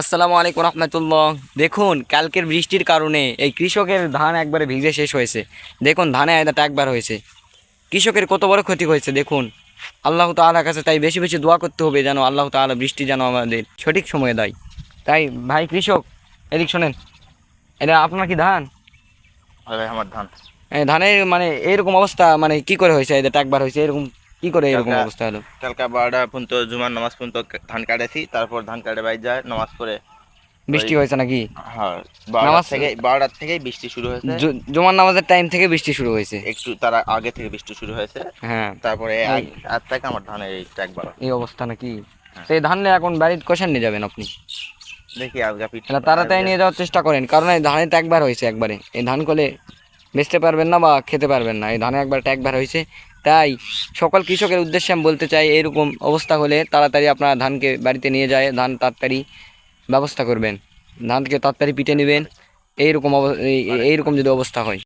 আসসালামু আলাইকুম রহমতুল্লাহ। দেখুন, কালকের বৃষ্টির কারণে এই কৃষকের ধান একবারে ভিজে শেষ হয়েছে। দেখুন, ধানে আয়দাটা একবার হয়েছে। কৃষকের কত বড় ক্ষতি হয়েছে দেখুন। আল্লাহ তাআলার কাছে তাই বেশি বেশি দোয়া করতে হবে, যেন আল্লাহ তাআলা বৃষ্টি যেন আমাদের সঠিক সময়ে দেয়। তাই ভাই কৃষক, এদিক শোনেন, এটা আপনার কি ধান? হয় ভাই, আমার ধান। ধানের মানে এরকম অবস্থা, মানে কি করে হয়েছে? এদের একবার হয়েছে এরকম, কি করে এরকম কালকা অবস্থা হলো? কালকা 12টা পর্যন্ত জুমার নামাজ পর্যন্ত ধান কাটেছি, তারপর ধান কাটে বাইর যায় নামাজ পড়ে। ওই বৃষ্টি হয়েছে নাকি? হ্যাঁ, 12টার নামাজ থেকে 12টার থেকেই বৃষ্টি শুরু হয়েছে। জুমার নামাজের টাইম থেকে বৃষ্টি শুরু হয়েছে? একটু তার আগে থেকে বৃষ্টি শুরু হয়েছে। হ্যাঁ। তারপরে এই আজ থেকে আমার ধানের এই ট্যাক বাড়া। এই অবস্থা নাকি? হ্যাঁ, সেই ধান নিয়ে এখন বাড়ির কোষান নিয়ে যাবেন আপনি? দেখি আজকে পিঠ এটা তাড়াতাড়ি নিয়ে যাওয়ার চেষ্টা করেন, কারণ এই ধানে তো একবার হয়েছে একবারে। এই ধান করলে বেচতে পারবেন না বা খেতে পারবেন না। এই ধানে একবার একবার হয়েছে। তাই সকল কৃষকের উদ্দেশ্যে আমি বলতে চাই, এরকম অবস্থা হলে তাড়াতাড়ি আপনার ধানকে বাড়িতে নিয়ে যায় ধান তাড়াতাড়ি ব্যবস্থা করবেন। ধানকে তাড়াতাড়ি পিটে নেবেন। এইরকম এইরকম যদি অবস্থা হয়।